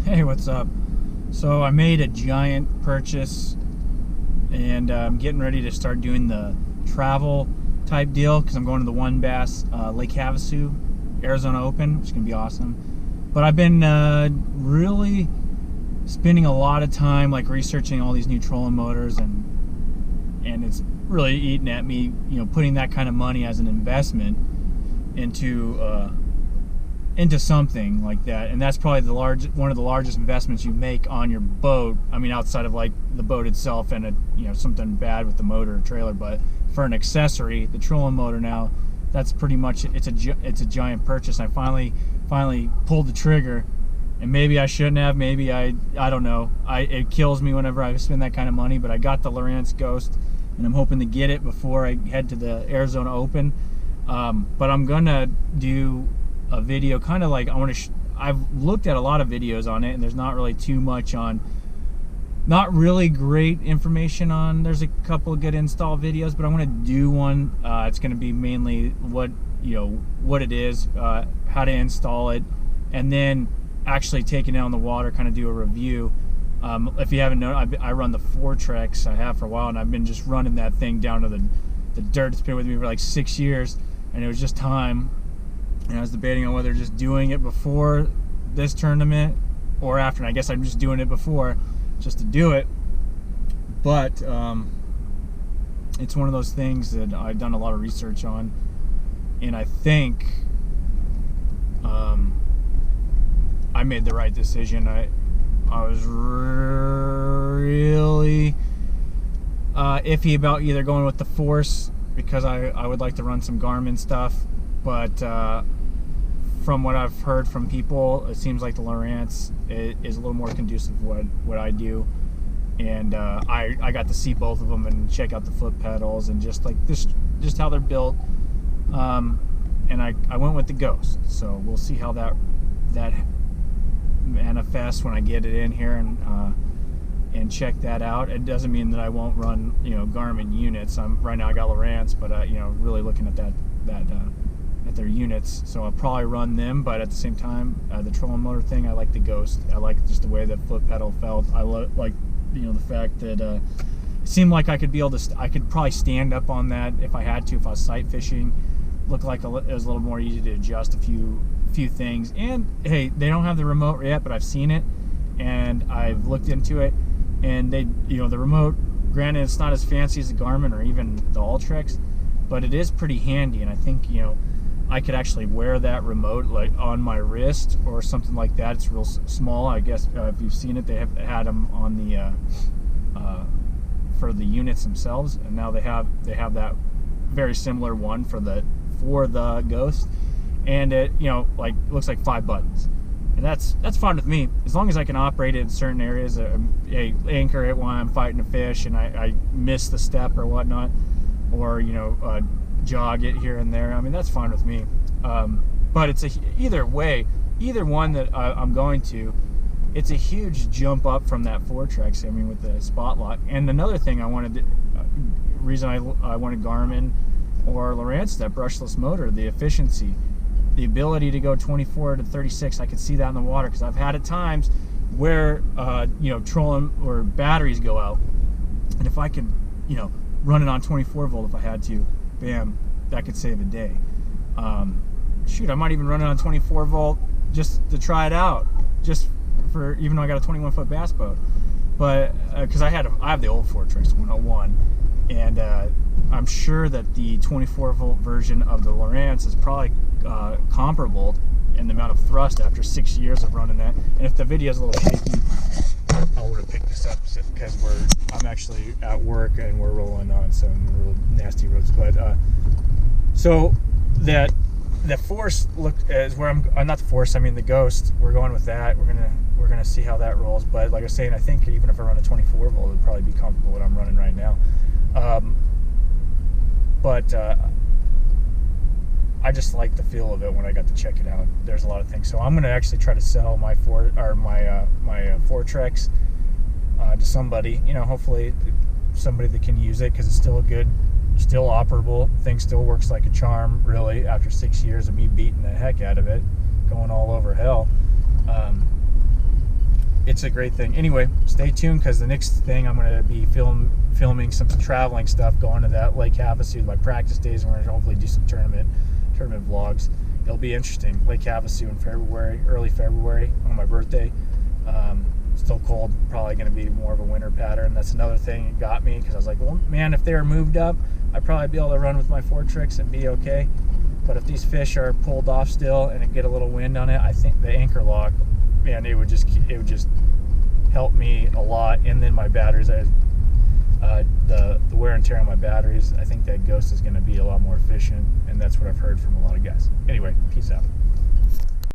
Hey, what's up? So I made a giant purchase and I'm getting ready to start doing the travel type deal because I'm going to the WonBass Lake Havasu Arizona Open, which is going to be awesome. But I've been really spending a lot of time like researching all these new trolling motors, and it's really eating at me, you know, putting that kind of money as an investment into something like that. And that's probably one of the largest investments you make on your boat. I mean, outside of like the boat itself and something bad with the motor or trailer, but for an accessory, the trolling motor now, that's pretty much it's a giant purchase. I finally pulled the trigger, and maybe I shouldn't have. Maybe I don't know. It kills me whenever I spend that kind of money. But I got the lowrance Ghost, and I'm hoping to get it before I head to the Arizona Open. But I'm gonna do a video kind of like I've looked at a lot of videos on it, and there's not really too much on, not really great information on. There's a couple of good install videos, but I want to do one. It's going to be mainly what it is, how to install it, and then actually take it out on the water, kind of do a review. If you haven't known, I run the Fortrex. I have for a while, and I've been just running that thing down to the dirt. It's been with me for like 6 years, and it was just time. And I was debating on whether just doing it before this tournament or after. And I guess I'm just doing it before, just to do it. But it's one of those things that I've done a lot of research on, and I think I made the right decision. I was really iffy about either going with the Force, because I would like to run some Garmin stuff, but from what I've heard from people, it seems like the lowrance is a little more conducive to what I do. And I got to see both of them and check out the foot pedals and just how they're built. And I went with the Ghost, so we'll see how that manifests when I get it in here and check that out. It doesn't mean that I won't run Garmin units. Right now I got lowrance, but really looking at at their units, so I'll probably run them. But at the same time, the trolling motor thing, I like the Ghost. I like just the way the foot pedal felt. I like the fact that it seemed like I could probably stand up on that if I had to, if I was sight fishing. Looked like it was a little more easy to adjust a few things. And hey, they don't have the remote yet, but I've seen it and I've looked into it, and the remote, granted it's not as fancy as the Garmin or even the Ultrex, but it is pretty handy. And I think I could actually wear that remote like on my wrist or something like that. It's real small. I guess if you've seen it, they have had them on the for the units themselves, and now they have that very similar one for the Ghost, and it looks like 5 buttons, and that's fine with me as long as I can operate it in certain areas. Anchor it while I'm fighting a fish and I miss the step or whatnot, or jog it here and there. I mean, that's fine with me. But it's either one that I'm going to, it's a huge jump up from that Fortrex. I mean, with the spot lock. And another thing I wanted Garmin or lowrance, that brushless motor, the efficiency, the ability to go 24 to 36. I could see that in the water, because I've had at times where trolling or batteries go out, and if I could run it on 24 volt if I had to, bam, that could save a day. Shoot, I might even run it on 24 volt just to try it out, just for, even though I got a 21 foot bass boat. But because I have the old Fortrex 101, and I'm sure that the 24 volt version of the lowrance is probably comparable in the amount of thrust after 6 years of running that. And if the video is a little shaky, I would have picked this up because I'm actually at work and we're rolling on some real nasty roads. But so that the Force is where I'm not the Force. I mean the Ghost. We're going with that. We're gonna see how that rolls. But like I was saying, I think even if I run a 24 volt, it would probably be comfortable what I'm running right now. But I just like the feel of it when I got to check it out. There's a lot of things. So I'm gonna actually try to sell my Fortrex to somebody. Hopefully somebody that can use it, because it's still still operable. Thing still works like a charm, really, after 6 years of me beating the heck out of it, going all over hell. it's a great thing. Anyway, stay tuned, because the next thing I'm going to be filming some traveling stuff, going to that Lake Havasu, my practice days, and we're going to hopefully do some tournament vlogs. It'll be interesting. Lake Havasu in February, early February, on my birthday. Still cold, probably going to be more of a winter pattern. That's another thing that got me, because I was like, well, man, if they were moved up, I'd probably be able to run with my 4 tricks and be okay. But if these fish are pulled off still and it get a little wind on it, I think the anchor lock, man, it would just help me a lot. And then my batteries, the wear and tear on my batteries, I think that Ghost is going to be a lot more efficient, and that's what I've heard from a lot of guys. Anyway, peace out.